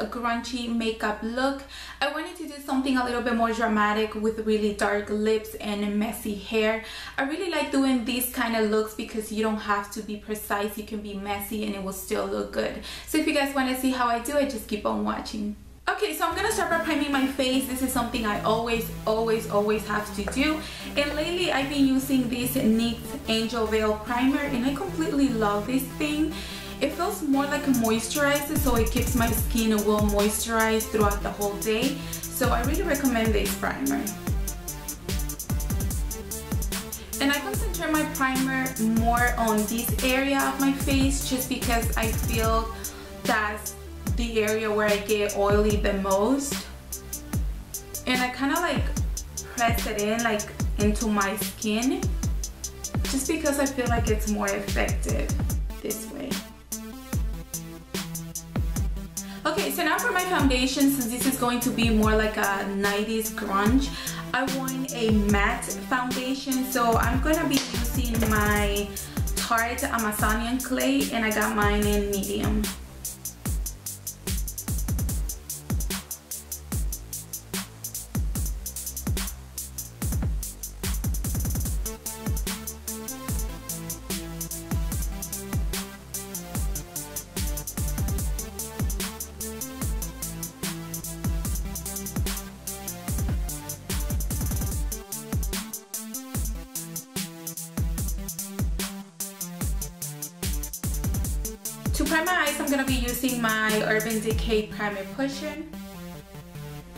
Grungy makeup look. I wanted to do something a little bit more dramatic with really dark lips and messy hair. I really like doing these kind of looks because you don't have to be precise, you can be messy and it will still look good. So if you guys want to see how I do it, just keep on watching. Okay, so I'm gonna start by priming my face. This is something I always have to do, and lately I've been using this NYX Angel Veil primer and I completely love this thing. It feels more like a moisturizer, so it keeps my skin well moisturized throughout the whole day. So I really recommend this primer. And I concentrate my primer more on this area of my face just because I feel that's the area where I get oily the most. And I kind of like press it in like into my skin just because I feel like it's more effective this way. Okay, so now for my foundation, since this is going to be more like a 90s grunge, I want a matte foundation. So I'm gonna be using my Tarte Amazonian clay and I got mine in medium. To prime my eyes, I'm going to be using my Urban Decay Primer Cushion.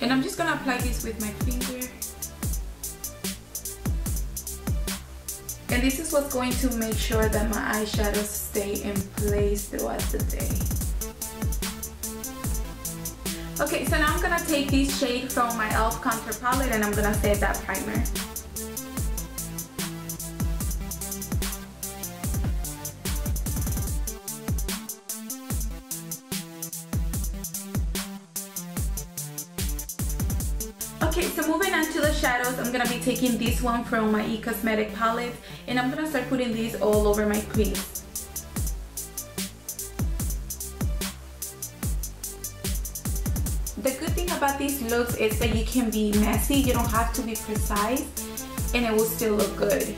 And I'm just going to apply this with my finger. And this is what's going to make sure that my eyeshadows stay in place throughout the day. Okay, so now I'm going to take this shade from my e.l.f. contour palette and I'm going to set that primer. Okay, so moving on to the shadows, I'm going to be taking this one from my eCosmetic palette and I'm going to start putting these all over my crease. The good thing about these looks is that you can be messy, you don't have to be precise, and it will still look good.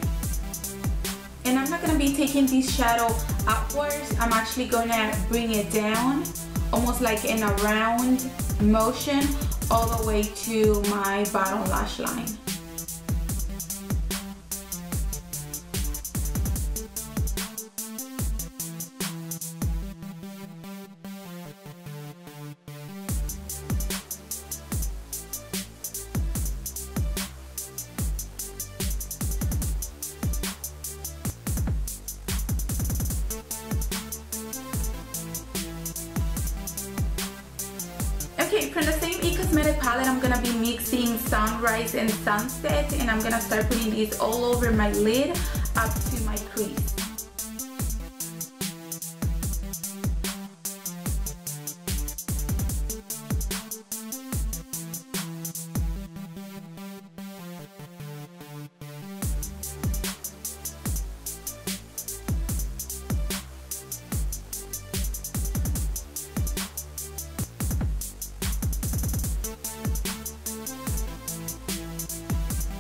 And I'm not going to be taking this shadow upwards, I'm actually going to bring it down, almost like in a round motion, all the way to my bottom lash line. Okay, from the same eCosmetic palette, I'm going to be mixing Sunrise and Sunset, and I'm going to start putting these all over my lid up to my crease.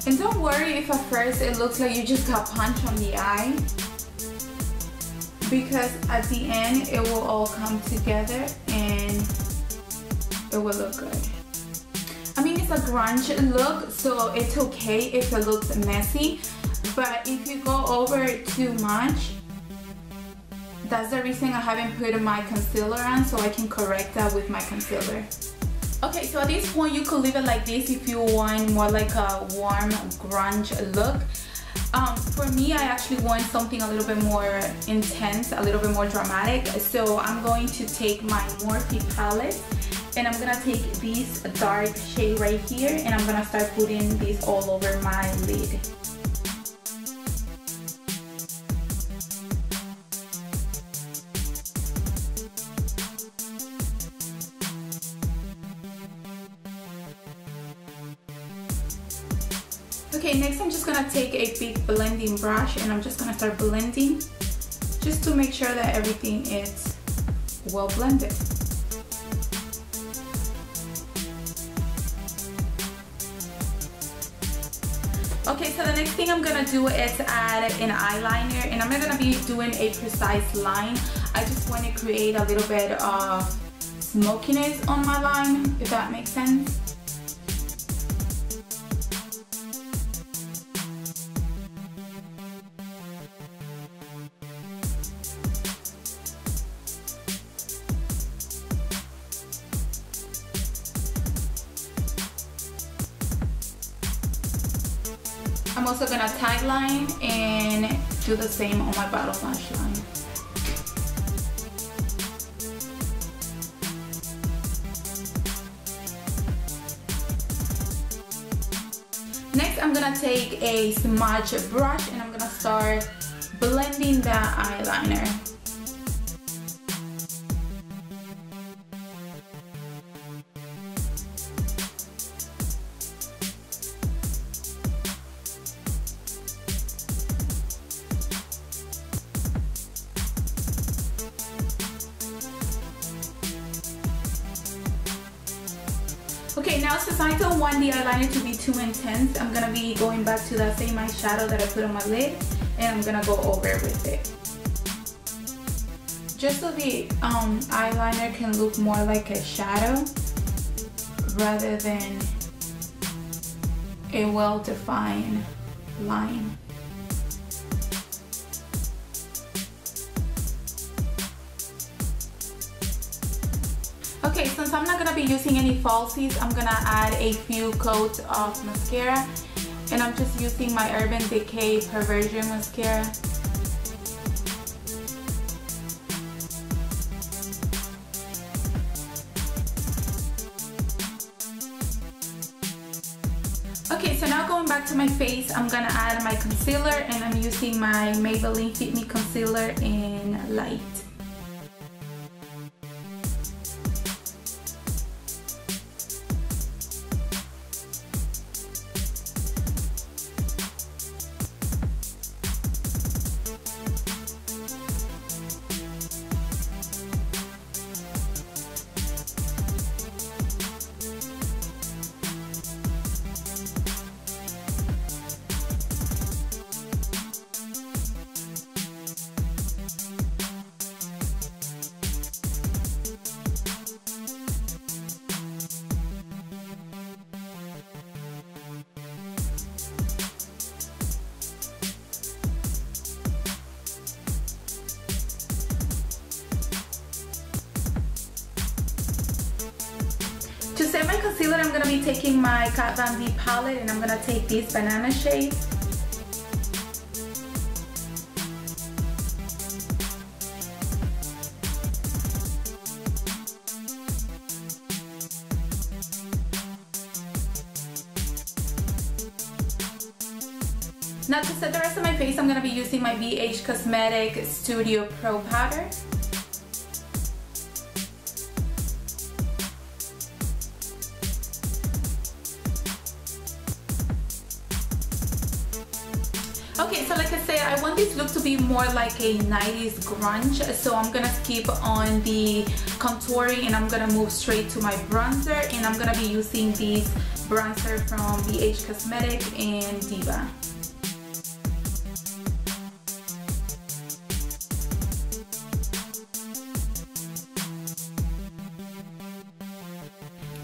And don't worry if at first it looks like you just got punched on the eye, because at the end it will all come together and it will look good. I mean, it's a grunge look, so it's okay if it looks messy, but if you go over it too much, that's the reason I haven't put my concealer on, so I can correct that with my concealer. Okay, so at this point you could leave it like this if you want more like a warm grunge look. For me, I actually want something a little bit more intense, a little bit more dramatic. So I'm going to take my Morphe palette And I'm gonna take this dark shade right here and I'm gonna start putting this all over my lid. Okay, next I'm just gonna take a big blending brush and I'm just gonna start blending just to make sure that everything is well blended. Okay, so the next thing I'm gonna do is add an eyeliner, and I'm not gonna be doing a precise line. I just want to create a little bit of smokiness on my line, if that makes sense. I'm also gonna tag line and do the same on my bottom lash line. Next, I'm gonna take a smudge brush and I'm gonna start blending that eyeliner. Okay, now since I don't want the eyeliner to be too intense, I'm gonna be going back to that same eyeshadow that I put on my lid and I'm gonna go over with it. Just so the eyeliner can look more like a shadow rather than a well-defined line. Okay, since I'm not gonna be using any falsies, I'm gonna add a few coats of mascara, and I'm just using my Urban Decay Perversion mascara. Okay, so now going back to my face, I'm gonna add my concealer, and I'm using my Maybelline Fit Me Concealer in Light. To set my concealer, I'm going to be taking my Kat Von D palette and I'm going to take this banana shade. Now to set the rest of my face, I'm going to be using my BH Cosmetic Studio Pro Powder. Okay, so like I said, I want this look to be more like a 90s grunge, so I'm gonna skip on the contouring and I'm gonna move straight to my bronzer, and I'm gonna be using this bronzer from BH Cosmetic and Diva.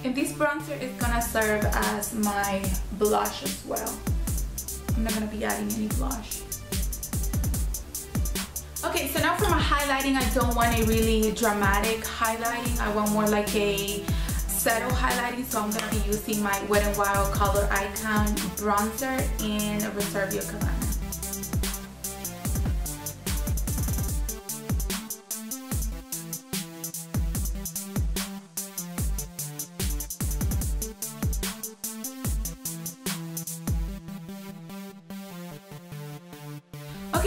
And this bronzer is gonna serve as my blush as well. I'm not gonna be adding any blush. Okay, so now for my highlighting, I don't want a really dramatic highlighting. I want more like a subtle highlighting, so I'm gonna be using my Wet n Wild Color Icon bronzer in Reserve Your Cabana.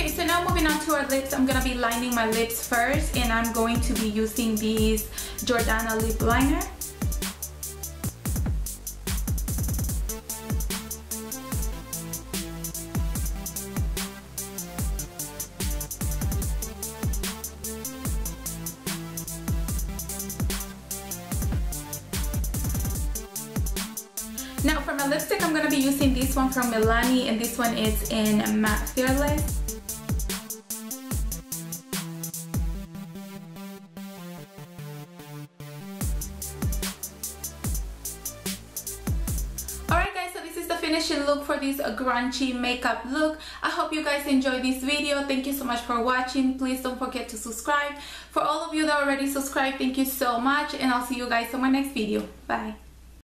Okay, so now moving on to our lips, I'm gonna be lining my lips first, and I'm going to be using these Jordana lip liner. Now for my lipstick, I'm going to be using this one from Milani, and this one is in Matte Fearless. Alright guys, so this is the finishing look for this grungy makeup look. I hope you guys enjoyed this video. Thank you so much for watching. Please don't forget to subscribe. For all of you that already subscribed, thank you so much, and I'll see you guys on my next video. Bye.